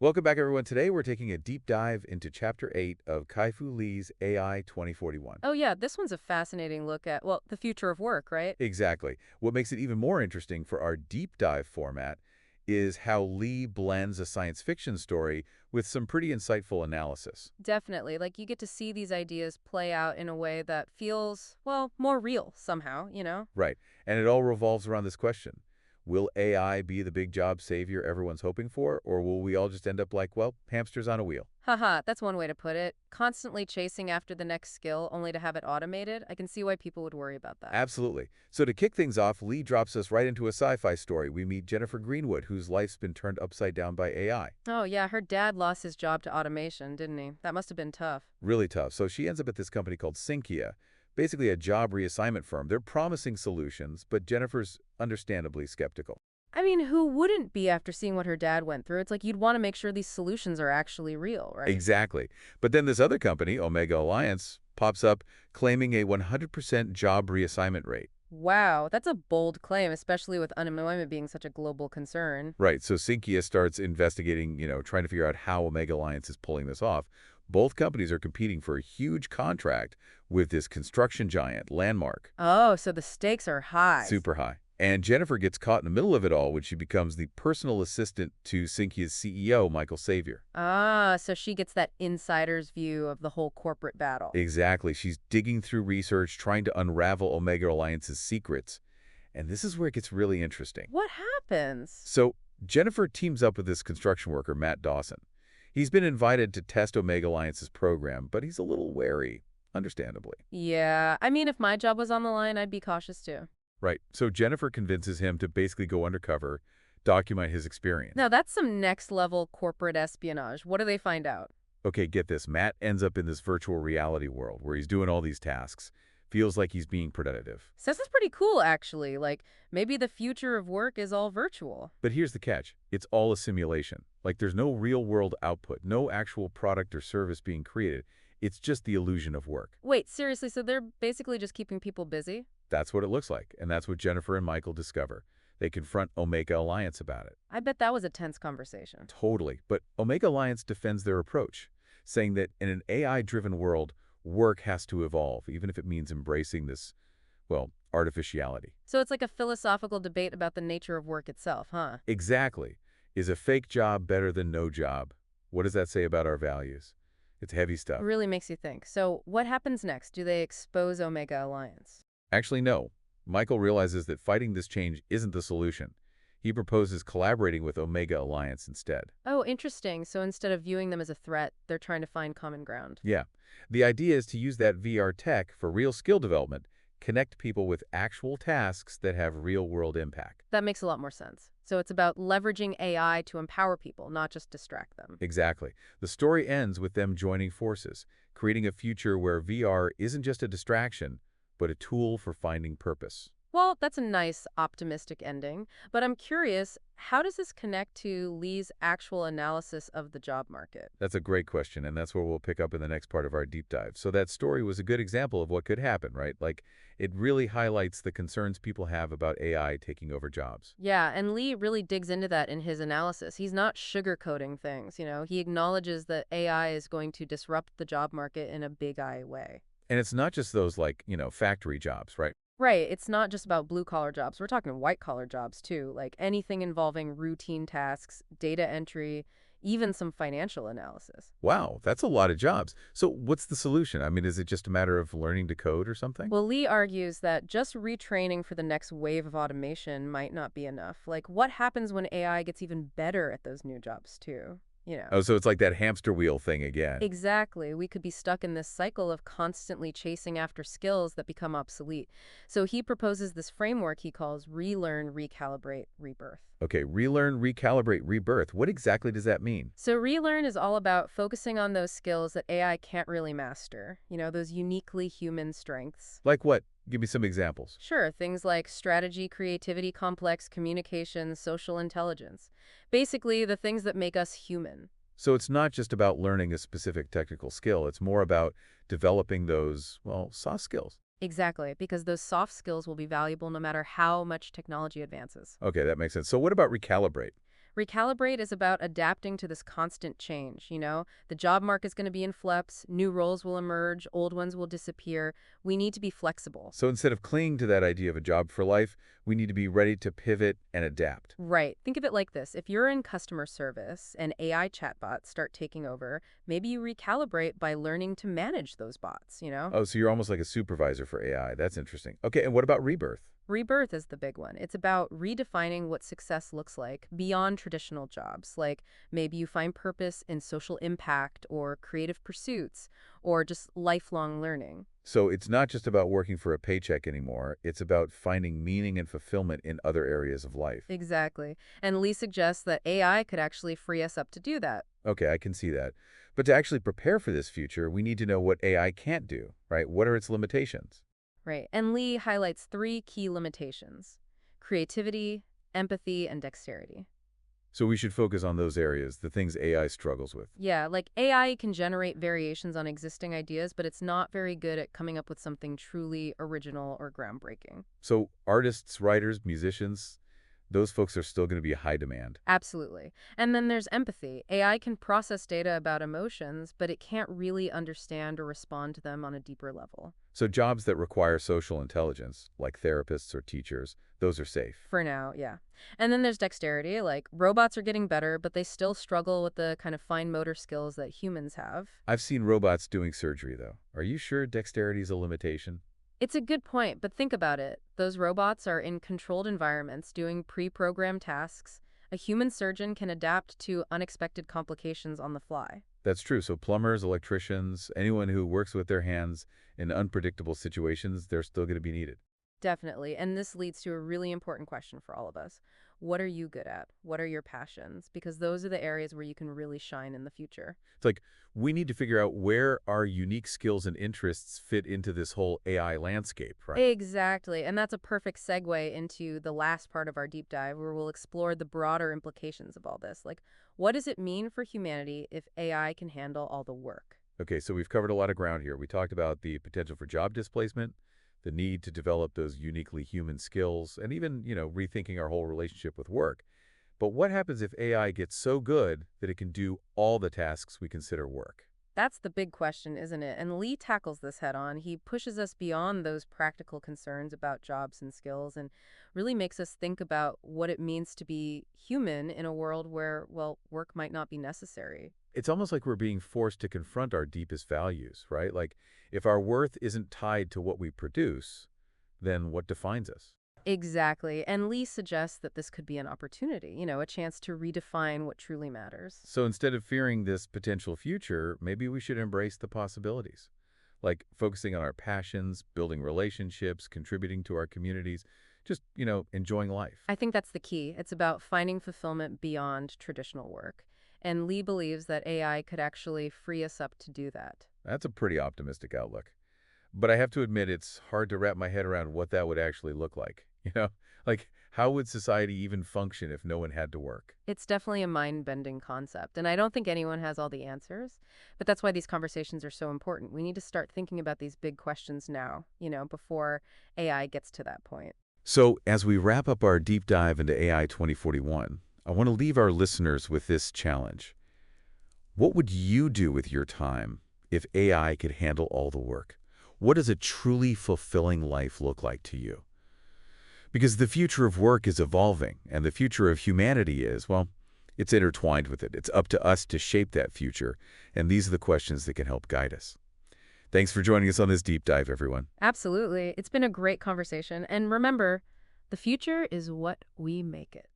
Welcome back, everyone. Today, we're taking a deep dive into Chapter 8 of Kai-Fu Lee's AI 2041. Oh, yeah, this one's a fascinating look at, well, the future of work, right? Exactly. What makes it even more interesting for our deep dive format is how Lee blends a science fiction story with some pretty insightful analysis. Definitely. Like, you get to see these ideas play out in a way that feels, well, more real somehow? Right. And it all revolves around this question. Will AI be the big job savior everyone's hoping for, or will we all just end up like, well, hamsters on a wheel? Haha, that's one way to put it. Constantly chasing after the next skill only to have it automated. I can see why people would worry about that. Absolutely. So to kick things off, Lee drops us right into a sci-fi story. We meet Jennifer Greenwood, whose life's been turned upside down by AI. Oh, yeah, her dad lost his job to automation, didn't he? That must have been tough. Really tough. So she ends up at this company called Sinkia, basically a job reassignment firm. They're promising solutions, but Jennifer's understandably skeptical. I mean, who wouldn't be after seeing what her dad went through? It's like you'd want to make sure these solutions are actually real, right? Exactly. But then this other company, Omega Alliance, pops up claiming a 100% job reassignment rate. Wow, that's a bold claim, especially with unemployment being such a global concern. Right. So Sinkia starts investigating, trying to figure out how Omega Alliance is pulling this off. Both companies are competing for a huge contract with this construction giant, Landmark. Oh, so the stakes are high. Super high. And Jennifer gets caught in the middle of it all when she becomes the personal assistant to Sinkia's CEO, Michael Savior. Ah, so she gets that insider's view of the whole corporate battle. Exactly. She's digging through research, trying to unravel Omega Alliance's secrets. And this is where it gets really interesting. What happens? So Jennifer teams up with this construction worker, Matt Dawson. He's been invited to test Omega Alliance's program, but he's a little wary, understandably. Yeah, I mean, if my job was on the line, I'd be cautious too. Right. So Jennifer convinces him to basically go undercover, document his experience. Now, that's some next level corporate espionage. What do they find out? Okay, get this. Matt ends up in this virtual reality world where he's doing all these tasks. Feels like he's being productive. So this is pretty cool, actually. Like, maybe the future of work is all virtual. But here's the catch. It's all a simulation. Like there's no real-world output, no actual product or service being created. It's just the illusion of work. Wait, seriously, so they're basically just keeping people busy? That's what it looks like, and that's what Jennifer and Michael discover. They confront Omega Alliance about it. I bet that was a tense conversation. Totally. But Omega Alliance defends their approach, saying that in an AI-driven world, work has to evolve, even if it means embracing this, well, artificiality. So it's like a philosophical debate about the nature of work itself, huh? Exactly. Is a fake job better than no job? What does that say about our values? It's heavy stuff. Really makes you think. So what happens next? Do they expose Omega Alliance? Actually, no. Michael realizes that fighting this change isn't the solution. He proposes collaborating with Omega Alliance instead. Oh, interesting. So instead of viewing them as a threat, they're trying to find common ground. Yeah. The idea is to use that VR tech for real skill development, connect people with actual tasks that have real-world impact. That makes a lot more sense. So it's about leveraging AI to empower people, not just distract them. Exactly. The story ends with them joining forces, creating a future where VR isn't just a distraction, but a tool for finding purpose. Well, that's a nice, optimistic ending. But I'm curious, how does this connect to Lee's actual analysis of the job market? That's a great question, and that's where we'll pick up in the next part of our deep dive. So that story was a good example of what could happen, right? Like, it really highlights the concerns people have about AI taking over jobs. Yeah, and Lee really digs into that in his analysis. He's not sugarcoating things. He acknowledges that AI is going to disrupt the job market in a big I way. And it's not just those, like, factory jobs, right? Right, it's not just about blue-collar jobs. We're talking white-collar jobs, too, like anything involving routine tasks, data entry, even some financial analysis. Wow, that's a lot of jobs. So what's the solution? I mean, is it just a matter of learning to code or something? Well, Lee argues that just retraining for the next wave of automation might not be enough. Like, what happens when AI gets even better at those new jobs, too? Oh, so it's like that hamster wheel thing again. Exactly. We could be stuck in this cycle of constantly chasing after skills that become obsolete. So he proposes this framework he calls relearn, recalibrate, rebirth. Okay, relearn, recalibrate, rebirth. What exactly does that mean? So relearn is all about focusing on those skills that AI can't really master, those uniquely human strengths. Like what? Give me some examples. Sure, things like strategy, creativity, complex communication, social intelligence. Basically, the things that make us human. So it's not just about learning a specific technical skill. It's more about developing those, well, soft skills. Exactly, because those soft skills will be valuable no matter how much technology advances. Okay, that makes sense. So what about recalibrate? Recalibrate is about adapting to this constant change, you know? The job market is going to be in flux, new roles will emerge, old ones will disappear. We need to be flexible. So instead of clinging to that idea of a job for life, we need to be ready to pivot and adapt. Right. Think of it like this. If you're in customer service and AI chatbots start taking over, maybe you recalibrate by learning to manage those bots, you know? Oh, so you're almost like a supervisor for AI. That's interesting. Okay, and what about rebirth? Rebirth is the big one. It's about redefining what success looks like beyond traditional jobs. Like maybe you find purpose in social impact or creative pursuits or just lifelong learning. So it's not just about working for a paycheck anymore. It's about finding meaning and fulfillment in other areas of life. Exactly. And Lee suggests that AI could actually free us up to do that. Okay, I can see that. But to actually prepare for this future, we need to know what AI can't do, right? What are its limitations? Right. And Lee highlights three key limitations: creativity, empathy, and dexterity. So we should focus on those areas, the things AI struggles with. Yeah, like AI can generate variations on existing ideas, but it's not very good at coming up with something truly original or groundbreaking. So artists, writers, musicians, those folks are still going to be high demand. Absolutely. And then there's empathy. AI can process data about emotions, but it can't really understand or respond to them on a deeper level. So jobs that require social intelligence, like therapists or teachers, those are safe. For now, yeah. And then there's dexterity, like robots are getting better, but they still struggle with the kind of fine motor skills that humans have. I've seen robots doing surgery, though. Are you sure dexterity is a limitation? It's a good point, but think about it. Those robots are in controlled environments doing pre-programmed tasks. A human surgeon can adapt to unexpected complications on the fly. That's true. So plumbers, electricians, anyone who works with their hands in unpredictable situations, they're still going to be needed. Definitely. And this leads to a really important question for all of us. What are you good at? What are your passions? Because those are the areas where you can really shine in the future. It's like we need to figure out where our unique skills and interests fit into this whole AI landscape, right? Exactly. And that's a perfect segue into the last part of our deep dive where we'll explore the broader implications of all this. Like, what does it mean for humanity if AI can handle all the work? Okay, so we've covered a lot of ground here. We talked about the potential for job displacement, the need to develop those uniquely human skills, and even, rethinking our whole relationship with work. But what happens if AI gets so good that it can do all the tasks we consider work? That's the big question, isn't it? And Lee tackles this head on. He pushes us beyond those practical concerns about jobs and skills and really makes us think about what it means to be human in a world where, well, work might not be necessary. It's almost like we're being forced to confront our deepest values, right? Like, if our worth isn't tied to what we produce, then what defines us? Exactly. And Lee suggests that this could be an opportunity, a chance to redefine what truly matters. So instead of fearing this potential future, maybe we should embrace the possibilities, like focusing on our passions, building relationships, contributing to our communities, just, enjoying life. I think that's the key. It's about finding fulfillment beyond traditional work. And Lee believes that AI could actually free us up to do that. That's a pretty optimistic outlook. But I have to admit, it's hard to wrap my head around what that would actually look like. Like how would society even function if no one had to work? It's definitely a mind-bending concept, and I don't think anyone has all the answers. But that's why these conversations are so important. We need to start thinking about these big questions now, before AI gets to that point. So as we wrap up our deep dive into AI 2041, I want to leave our listeners with this challenge. What would you do with your time if AI could handle all the work? What does a truly fulfilling life look like to you? Because the future of work is evolving, and the future of humanity is, well, it's intertwined with it. It's up to us to shape that future, and these are the questions that can help guide us. Thanks for joining us on this deep dive, everyone. Absolutely. It's been a great conversation. And remember, the future is what we make it.